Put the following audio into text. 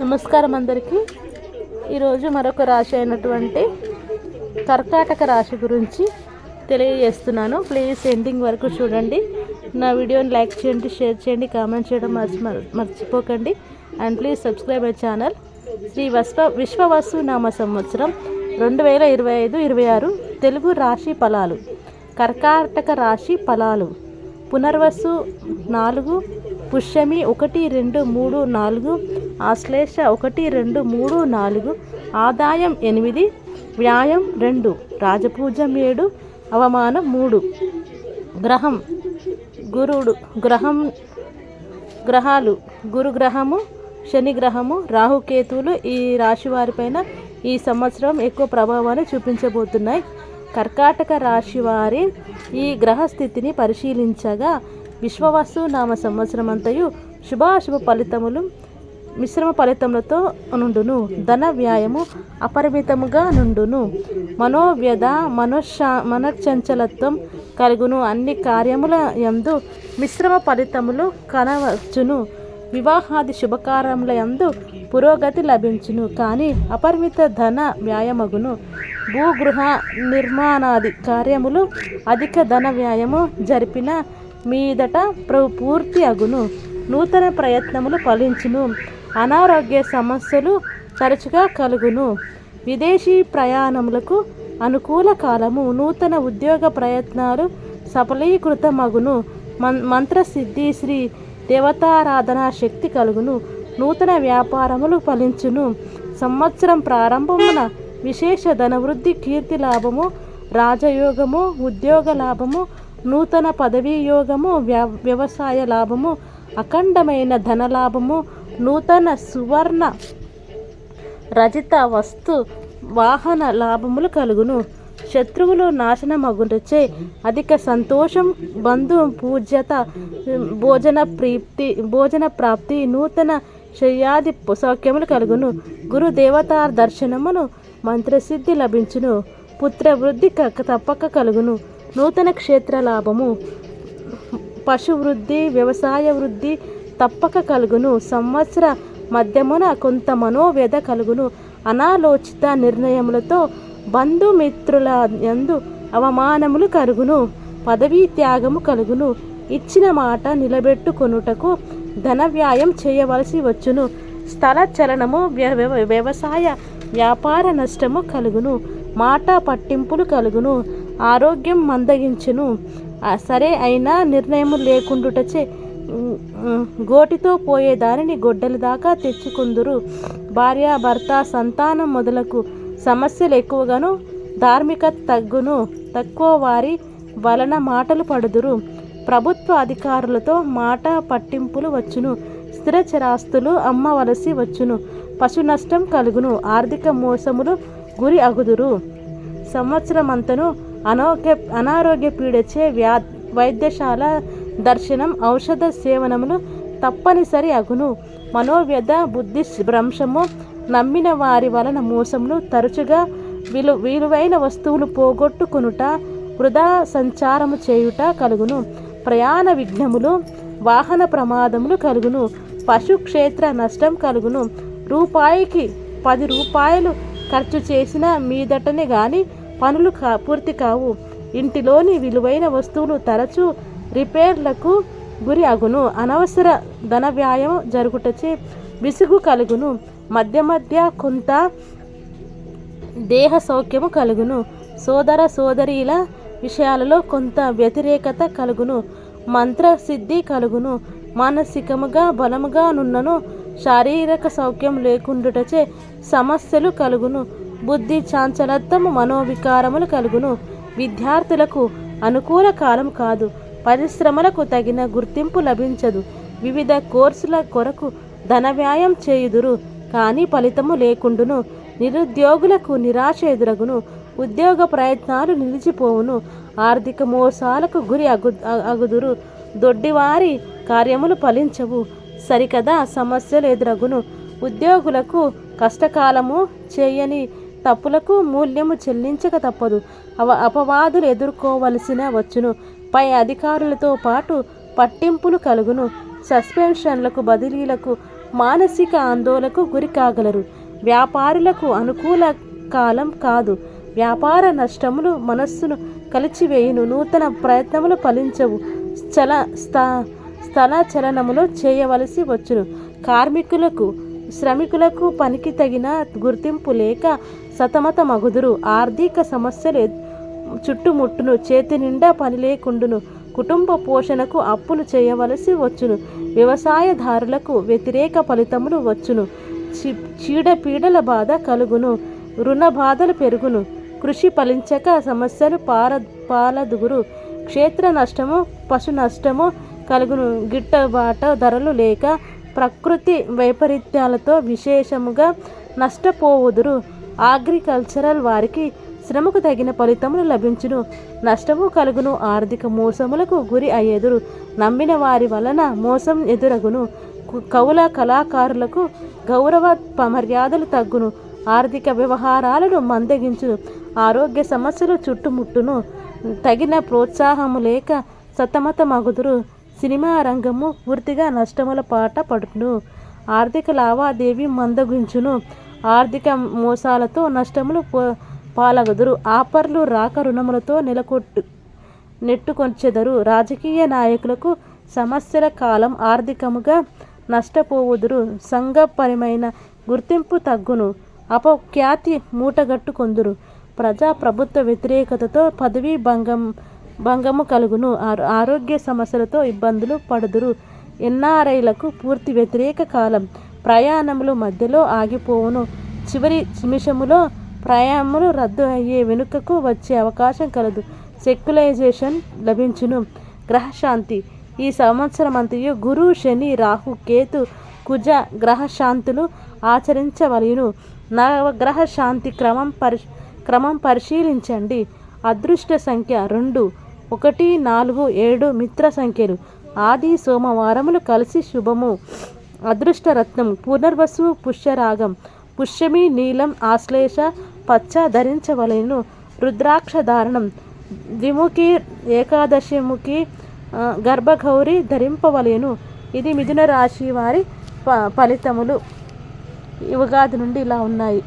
నమస్కారం అందరికీ. ఈరోజు మరొక రాశి అయినటువంటి కర్కాటక రాశి గురించి తెలియజేస్తున్నాను. ప్లీజ్ ఎండింగ్ వరకు చూడండి. నా వీడియోని లైక్ చేయండి, షేర్ చేయండి, కామెంట్ చేయడం మర్చిపోకండి. And please subscribe my channel. Shri Vishvavasu నామ సంవత్సరం 2025-26 తెలుగు రాశి ఫలాలు. కర్కాటక రాశి ఫలాలు: పునర్వసు 4, పుష్యమి 1, 2, 3, 4, ఆశ్లేష 1, 2, 3, 4, ఆదాయం 8, వ్యాయం 2, రాజపూజం 7, అవమానం 3. గ్రహం గురుడు గ్రహాలు గురుగ్రహము, శని గ్రహము, రాహుకేతువులు ఈ రాశి వారిపైన ఈ సంవత్సరం ఎక్కువ ప్రభావాన్ని చూపించబోతున్నాయి. కర్కాటక రాశి వారి ఈ గ్రహస్థితిని పరిశీలించగా విశ్వవసు నామ సంవత్సరం అంతయు శుభాశుభ ఫలితములు మిశ్రమ ఫలితములతో నుండును. ధన వ్యయము అపరిమితముగా నుండును. మనోవ్యధ మనశ్చంచలత్వం కలుగును. అన్ని కార్యముల యందు మిశ్రమ ఫలితములు కనవచ్చును. వివాహాది శుభకార్యముల యందు పురోగతి లభించును, కానీ అపరిమిత ధన వ్యాయమగును. భూగృహ నిర్మాణాది కార్యములు అధిక ధన వ్యాయము జరిపిన మీదట పూర్తి అగును. నూతన ప్రయత్నములు ఫలించును. అనారోగ్య సమస్యలు తరచుగా కలుగును. విదేశీ ప్రయాణములకు అనుకూల కాలము. నూతన ఉద్యోగ ప్రయత్నాలు సఫలీకృతమగును. మంత్రసిద్ధి, శ్రీ దేవతారాధనా శక్తి కలుగును. నూతన వ్యాపారములు ఫలించును. సంవత్సరం ప్రారంభమున విశేష ధనవృద్ధి, కీర్తి లాభము, రాజయోగము, ఉద్యోగ లాభము, నూతన పదవీ యోగము, వ్యవసాయ లాభము, అఖండమైన ధనలాభము, నూతన సువర్ణ రజిత వస్తు వాహన లాభములు కలుగును. శత్రువులు నాశనమగుటచే అధిక సంతోషం, బంధు పూజ్యత, భోజన ప్రాప్తి, నూతన శయ్యాది సౌఖ్యములు కలుగును. గురు దేవతా దర్శనమును, మంత్రసిద్ధి లభించును. పుత్రవృద్ధి తప్పక కలుగును. నూతన క్షేత్ర లాభము, పశువృద్ధి, వ్యవసాయ వృద్ధి తప్పక కలుగును. సంవత్సర మధ్యమున కొంత మనోవ్యధ కలుగును. అనాలోచిత నిర్ణయములతో బంధుమిత్రుల యందు అవమానములు కలుగును. పదవీ త్యాగము కలుగును. ఇచ్చిన మాట నిలబెట్టుకొనుటకు ధన వ్యయం చేయవలసి వచ్చును. స్థల చలనము, వ్యవసాయ వ్యాపార నష్టము కలుగును. మాట పట్టింపులు కలుగును. ఆరోగ్యం మందగించును. సరే అయినా నిర్ణయము లేకుండుటచే గోటితో పోయే దానిని గొడ్డలి దాకా తెచ్చుకుందురు. భార్య, భర్త, సంతానం మొదలకు సమస్యలు ఎక్కువగాను. ధార్మికత తగ్గును. తక్కువ వారి వలన మాటలు పడుదురు. ప్రభుత్వ అధికారులతో మాట పట్టింపులు వచ్చును. స్థిర చరాస్తులు అమ్మవలసి వచ్చును. పశు నష్టం కలుగును. ఆర్థిక మోసములు గురి అగుదురు. సంవత్సరమంతను అనారోగ్య పీడచే వైద్యశాల దర్శనం, ఔషధ సేవనములు తప్పనిసరి అగును. మనోవ్యధ, బుద్ధి భ్రంశము, నమ్మిన వారి వలన మోసములు, తరచుగా విలువైన వస్తువులు పోగొట్టుకొనుట, వృధా సంచారము చేయుట కలుగును. ప్రయాణ విఘ్నములు, వాహన ప్రమాదములు కలుగును. పశుక్షేత్ర నష్టం కలుగును. రూపాయికి 10 రూపాయలు ఖర్చు చేసిన మీదటనే గాని పనులు పూర్తి కావు. ఇంటిలోని విలువైన వస్తువులు తరచూ రిపేర్లకు గురి అగును. అనవసర ధన వ్యాయం జరుగుటచే విసుగు కలుగును. మధ్య కొంత దేహ సౌఖ్యము కలుగును. సోదర సోదరీల విషయాలలో కొంత వ్యతిరేకత కలుగును. మంత్రసిద్ధి కలుగును. మానసికముగా బలముగా నున్నను. శారీరక సౌఖ్యం లేకుండుటచే సమస్యలు కలుగును. బుద్ధి చాంచలత్వము, మనోవికారములు కలుగును. విద్యార్థులకు అనుకూల కాలం కాదు. పరిశ్రమలకు తగిన గుర్తింపు లభించదు. వివిధ కోర్సుల కొరకు ధన వ్యయం చేయుదురు, కానీ ఫలితము లేకుండును. నిరుద్యోగులకు నిరాశ ఎదురగును. ఉద్యోగ ప్రయత్నాలు నిలిచిపోవును. ఆర్థిక మోసాలకు గురి అగుదురు. దొడ్డివారి కార్యములు ఫలించవు. సరికదా సమస్యలు ఎదురగును. ఉద్యోగులకు కష్టకాలము. చేయని తప్పులకు మూల్యము చెల్లించక తప్పదు. అపవాదులు ఎదుర్కోవలసిన వచ్చును. పై అధికారులతో పాటు పట్టింపులు కలుగును. సస్పెన్షన్లకు, బదిలీలకు మానసిక ఆందోళనకు గురి కాగలరు. వ్యాపారులకు అనుకూల కాలం కాదు. వ్యాపార నష్టములు మనస్సును కలిచివేయును. నూతన ప్రయత్నములు ఫలించవు. స్థల చలనములు చేయవలసి వచ్చును. శ్రమికులకు పనికి తగిన గుర్తింపు లేక సతమతమగుదురు. ఆర్థిక సమస్యలు చుట్టుముట్టును. చేతి నిండా పని లేకుండును. కుటుంబ పోషణకు అప్పులు చేయవలసి వచ్చును. వ్యవసాయదారులకు వ్యతిరేక ఫలితములు వచ్చును. చీడపీడల బాధ కలుగును. రుణ బాధలు పెరుగును. కృషి ఫలించక సమస్యలు పాలదుగురు. క్షేత్ర నష్టము పశు నష్టము కలుగును. గిట్టుబాటు ధరలు లేక ప్రకృతి వైపరీత్యాలతో విశేషముగా నష్టపోవుదురు. అగ్రికల్చరల్ వారికి శ్రమకు తగిన ఫలితములు లభించును. నష్టము కలుగును. ఆర్థిక మోసములకు గురి అయ్యేదురు. నమ్మిన వారి వలన మోసం ఎదురగును. కౌల కళాకారులకు గౌరవ మర్యాదలు తగ్గును. ఆర్థిక వ్యవహారాలను మందగించును. ఆరోగ్య సమస్యలు చుట్టుముట్టును. తగిన ప్రోత్సాహము లేక సతమతమగుదురు. సినిమా రంగము పూర్తిగా నష్టముల పాట పడును. ఆర్థిక లావాదేవీ మందగించును. ఆర్థిక మోసాలతో నష్టములు పాలగుదురు. ఆఫర్లు రాక రుణములతో నెట్టుకొంచెదరు. రాజకీయ నాయకులకు సమస్యల కాలం. ఆర్థికముగా నష్టపోవుదురు. సంఘపరమైన గుర్తింపు తగ్గును. అపఖ్యాతి మూటగట్టుకొందురు. ప్రజా ప్రభుత్వ వ్యతిరేకతతో పదవీ భంగము కలుగును. ఆరోగ్య సమస్యలతో ఇబ్బందులు పడుదురు. ఎన్ఆర్ఐలకు పూర్తి వ్యతిరేక కాలం. ప్రయాణములు మధ్యలో ఆగిపోవును. చివరి నిమిషములో ప్రయాణములు రద్దు అయ్యే వెనుకకు వచ్చే అవకాశం కలదు. సెక్యులైజేషన్ లభించును. గ్రహశాంతి ఈ సంవత్సరమంతయు గురు, శని, రాహు, కేతు, కుజ గ్రహశాంతులు ఆచరించవలెను. నవగ్రహ శాంతి క్రమం పరిశీలించండి. అదృష్ట సంఖ్య 2, 1, 4, 7 మిత్ర సంఖ్యలు. ఆది సోమవారములు కలిసి శుభము. అదృష్ట రత్నం పునర్వసు, పుష్యరాగం, పుష్యమి, నీలం, ఆశ్లేష, పచ్చ ధరించవలెను. రుద్రాక్ష ధారణం. ద్విముఖి, ఏకాదశిముఖి, గర్భగౌరి ధరింపవలెను. ఇది మిథున రాశి వారి ఫలితములు ఈ ఉగాది నుండి ఇలా ఉన్నాయి.